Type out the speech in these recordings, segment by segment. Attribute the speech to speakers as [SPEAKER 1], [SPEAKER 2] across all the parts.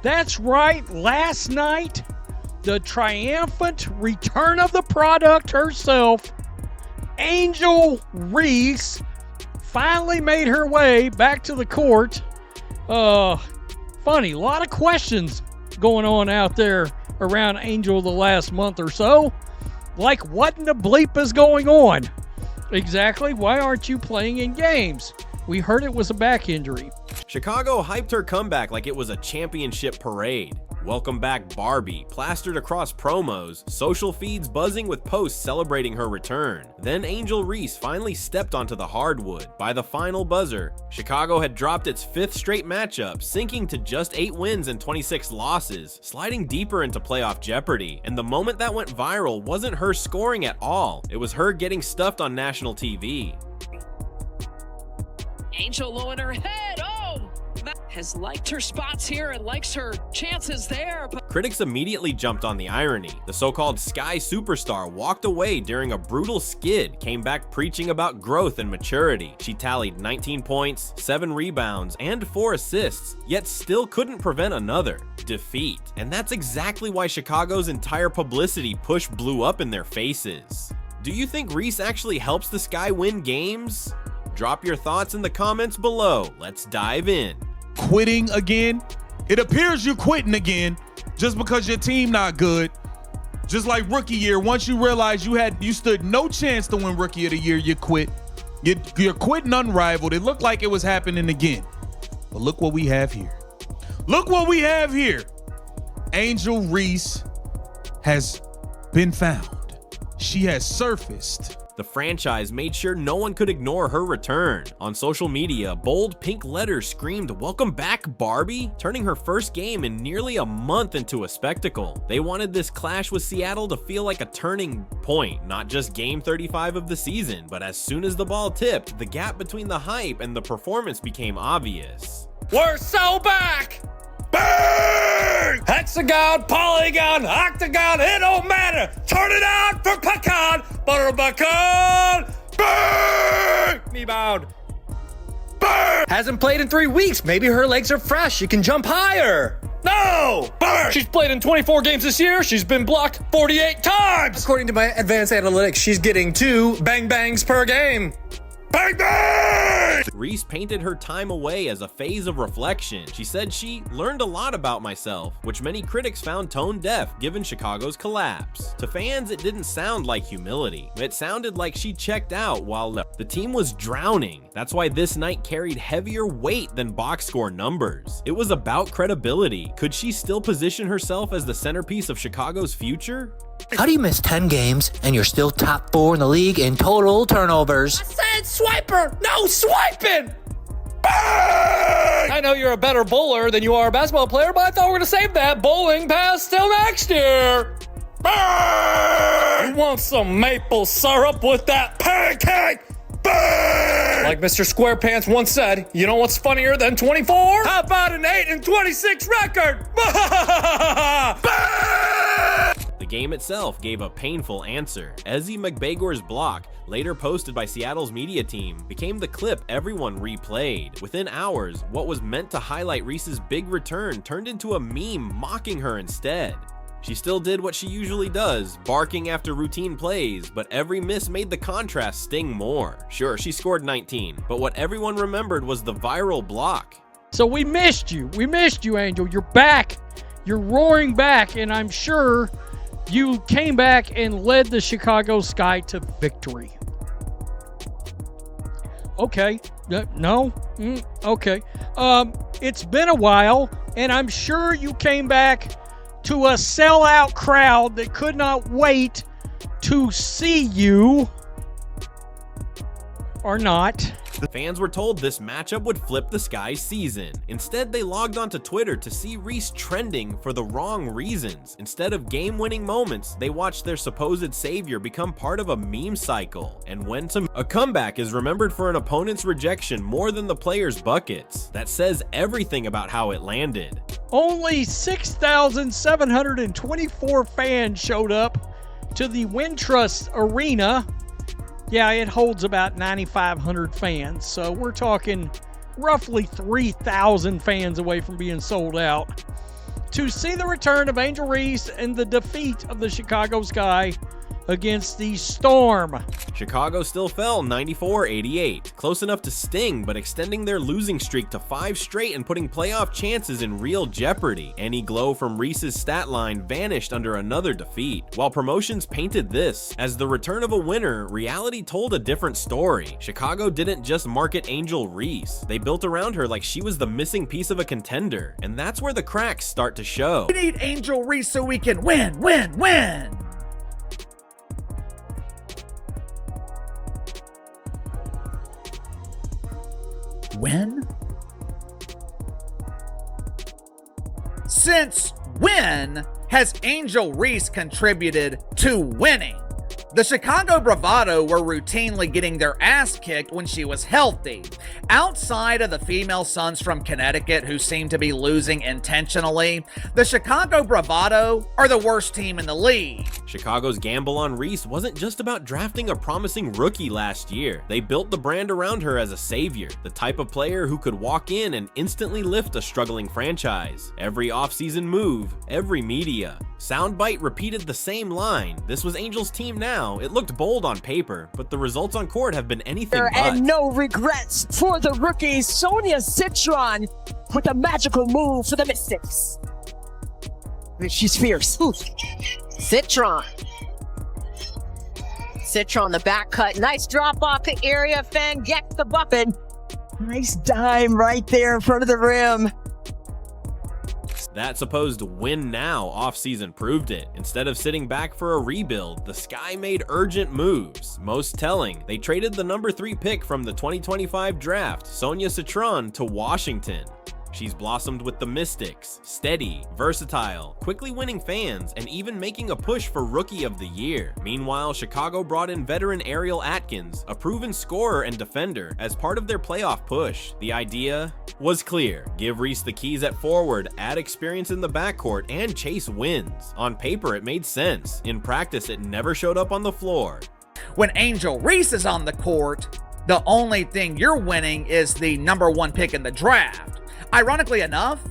[SPEAKER 1] That's right, last night, the triumphant return of the product herself, Angel Reese, finally made her way back to the court. Funny, a lot of questions going on out there around Angel the last month or so. Like, what in the bleep is going on? Exactly, why aren't you playing in games? We heard it was a back injury.
[SPEAKER 2] Chicago hyped her comeback like it was a championship parade. Welcome back Barbie, plastered across promos, social feeds buzzing with posts celebrating her return. Then Angel Reese finally stepped onto the hardwood. By the final buzzer, Chicago had dropped its 5th straight matchup, sinking to just 8 wins and 26 losses, sliding deeper into playoff jeopardy. And the moment that went viral wasn't her scoring at all, it was her getting stuffed on national TV.
[SPEAKER 3] Angel low in her head. Oh, has liked her spots here and likes her chances there. But
[SPEAKER 2] critics immediately jumped on the irony. The so-called Sky superstar walked away during a brutal skid, came back preaching about growth and maturity. She tallied 19 points, 7 rebounds, and 4 assists, yet still couldn't prevent another defeat. And that's exactly why Chicago's entire publicity push blew up in their faces. Do you think Reese actually helps the Sky win games? Drop your thoughts in the comments below. Let's dive in.
[SPEAKER 4] Quitting again? It appears you're quitting again just because your team not good. Just like rookie year, once you realize you stood no chance to win rookie of the year, you quit. You're quitting unrivaled. It looked like it was happening again. But look what we have here. Look what we have here. Angel Reese has been found. She has surfaced.
[SPEAKER 2] The franchise made sure no one could ignore her return. On social media, bold pink letters screamed, "Welcome back, Barbie," turning her first game in nearly a month into a spectacle. They wanted this clash with Seattle to feel like a turning point, not just game 35 of the season, but as soon as the ball tipped, the gap between the hype and the performance became obvious.
[SPEAKER 5] We're so back! Bang! Hexagon, polygon, octagon, it don't matter. Turn it on for pecan, butter pecan. Bang! Rebound. Bang!
[SPEAKER 6] Hasn't played in 3 weeks. Maybe her legs are fresh. She can jump higher.
[SPEAKER 5] No! Bang! She's played in 24 games this year. She's been blocked 48 times.
[SPEAKER 6] According to my advanced analytics, she's getting 2 bang bangs per game.
[SPEAKER 5] Bang bang!
[SPEAKER 2] Reese painted her time away as a phase of reflection. She said she learned a lot about myself, which many critics found tone deaf given Chicago's collapse. To fans, it didn't sound like humility. It sounded like she checked out while the team was drowning. That's why this night carried heavier weight than box score numbers. It was about credibility. Could she still position herself as the centerpiece of Chicago's future?
[SPEAKER 7] How do you miss 10 games and you're still top 4 in the league in total turnovers?
[SPEAKER 5] I said swiper, no swiping! Bang! I know you're a better bowler than you are a basketball player, but I thought we were gonna save that bowling pass till next year. Bang! You want some maple syrup with that pancake? Bang! Like Mr. SquarePants once said, you know what's funnier than 24? How about an 8-26 record? Bang!
[SPEAKER 2] The game itself gave a painful answer. Ezzy McBagor's block, later posted by Seattle's media team, became the clip everyone replayed. Within hours, what was meant to highlight Reese's big return turned into a meme mocking her instead. She still did what she usually does, barking after routine plays, but every miss made the contrast sting more. Sure, she scored 19, but what everyone remembered was the viral block.
[SPEAKER 1] So we missed you, Angel. You're back. You're roaring back, and I'm sure you came back and led the Chicago Sky to victory. Okay. No? Okay. It's been a while, and I'm sure you came back to a sellout crowd that could not wait to see you. Or not.
[SPEAKER 2] Fans were told this matchup would flip the Sky's season. Instead, they logged onto Twitter to see Reese trending for the wrong reasons. Instead of game-winning moments, they watched their supposed savior become part of a meme cycle. And when a comeback is remembered for an opponent's rejection more than the player's buckets, that says everything about how it landed.
[SPEAKER 1] Only 6,724 fans showed up to the Wintrust Arena. Yeah, it holds about 9,500 fans, so we're talking roughly 3,000 fans away from being sold out. to see the return of Angel Reese and the defeat of the Chicago Sky against the Storm.
[SPEAKER 2] Chicago still fell 94-88, close enough to sting, but extending their losing streak to 5 straight and putting playoff chances in real jeopardy. Any glow from Reese's stat line vanished under another defeat. While promotions painted this as the return of a winner, reality told a different story. Chicago didn't just market Angel Reese, they built around her like she was the missing piece of a contender, and that's where the cracks start to show.
[SPEAKER 8] We need Angel Reese so we can win, win, win! Win? Since when has Angel Reese contributed to winning? The Chicago Bravado were routinely getting their ass kicked when she was healthy. Outside of the female Suns from Connecticut who seem to be losing intentionally, the Chicago Bravado are the worst team in the league.
[SPEAKER 2] Chicago's gamble on Reese wasn't just about drafting a promising rookie last year. They built the brand around her as a savior, the type of player who could walk in and instantly lift a struggling franchise. Every offseason move, every media soundbite repeated the same line. This was Angel's team now. It looked bold on paper, but the results on court have been anything but.
[SPEAKER 9] And no regrets for the rookie Sonia Citron with a magical move for the Mystics. She's fierce. Ooh.
[SPEAKER 10] Citron. Citron, the back cut. Nice drop off the area. Fan gets the bucket.
[SPEAKER 9] Nice dime right there in front of the rim.
[SPEAKER 2] That supposed win now offseason proved it. Instead of sitting back for a rebuild, the Sky made urgent moves. Most telling, they traded the number 3 pick from the 2025 draft, Sonia Citron, to Washington. She's blossomed with the Mystics, steady, versatile, quickly winning fans, and even making a push for Rookie of the Year. Meanwhile, Chicago brought in veteran Ariel Atkins, a proven scorer and defender, as part of their playoff push. The idea was clear: give Reese the keys at forward, add experience in the backcourt, and chase wins. On paper, it made sense. In practice, it never showed up on the floor.
[SPEAKER 8] When Angel Reese is on the court, the only thing you're winning is the number 1 pick in the draft. Ironically enough,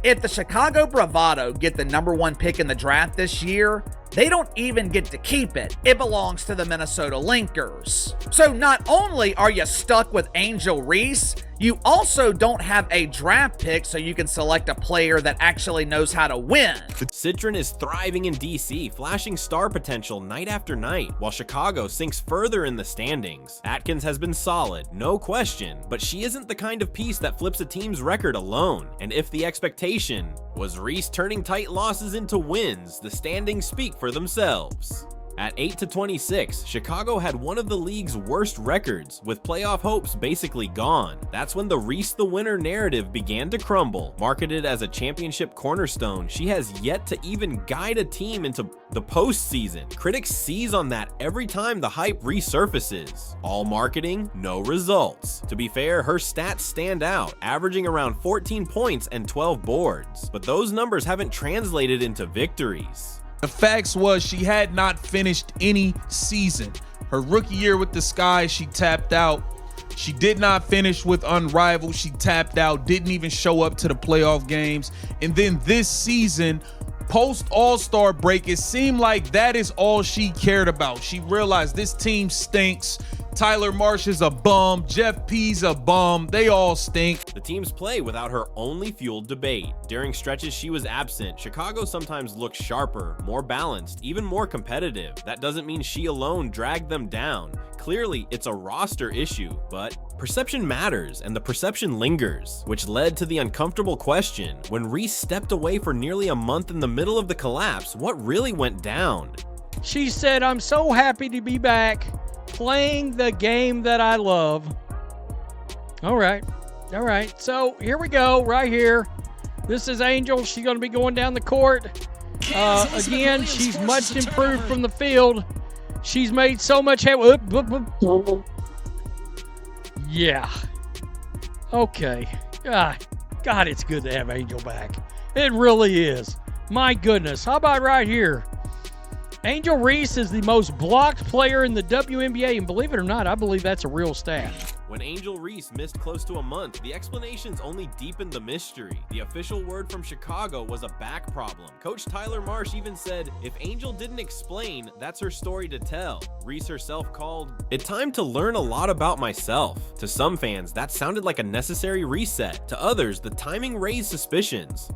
[SPEAKER 8] if the Chicago Bravado get the number 1 pick in the draft this year, they don't even get to keep it. It belongs to the Minnesota Linkers. So not only are you stuck with Angel Reese, you also don't have a draft pick so you can select a player that actually knows how to win.
[SPEAKER 2] Citron is thriving in DC, flashing star potential night after night, while Chicago sinks further in the standings. Atkins has been solid, no question, but she isn't the kind of piece that flips a team's record alone. And if the expectation was Reese turning tight losses into wins, the standings speak for themselves. At 8-26, Chicago had one of the league's worst records, with playoff hopes basically gone. That's when the Reese the winner narrative began to crumble. Marketed as a championship cornerstone, she has yet to even guide a team into the postseason. Critics seize on that every time the hype resurfaces. All marketing, no results. To be fair, her stats stand out, averaging around 14 points and 12 boards. But those numbers haven't translated into victories.
[SPEAKER 4] The facts was she had not finished any season. Her rookie year with the Sky, she tapped out. She did not finish with Unrivaled. She tapped out, didn't even show up to the playoff games. And then this season, post All-Star break, it seemed like that is all she cared about. She realized this team stinks. Tyler Marsh is a bum. Jeff P's a bum. They all stink.
[SPEAKER 2] The team's play without her only fueled debate. During stretches she was absent, Chicago sometimes looked sharper, more balanced, even more competitive. That doesn't mean she alone dragged them down. Clearly, it's a roster issue, but perception matters, and the perception lingers, which led to the uncomfortable question: when Reese stepped away for nearly a month in the middle of the collapse, what really went down?
[SPEAKER 1] She said, "I'm so happy to be back, playing the game that I love." All right. So here we go, right here. This is Angel. She's going to be going down the court. Again, she's much improved from the field. She's made so much headway. Yeah. Okay. God, it's good to have Angel back. It really is. My goodness. How about right here? Angel Reese is the most blocked player in the WNBA, and believe it or not, I believe that's a real stat.
[SPEAKER 2] When Angel Reese missed close to a month, the explanations only deepened the mystery. The official word from Chicago was a back problem. Coach Tyler Marsh even said, if Angel didn't explain, that's her story to tell. Reese herself called it time to learn a lot about myself. To some fans, that sounded like a necessary reset. To others, the timing raised suspicions.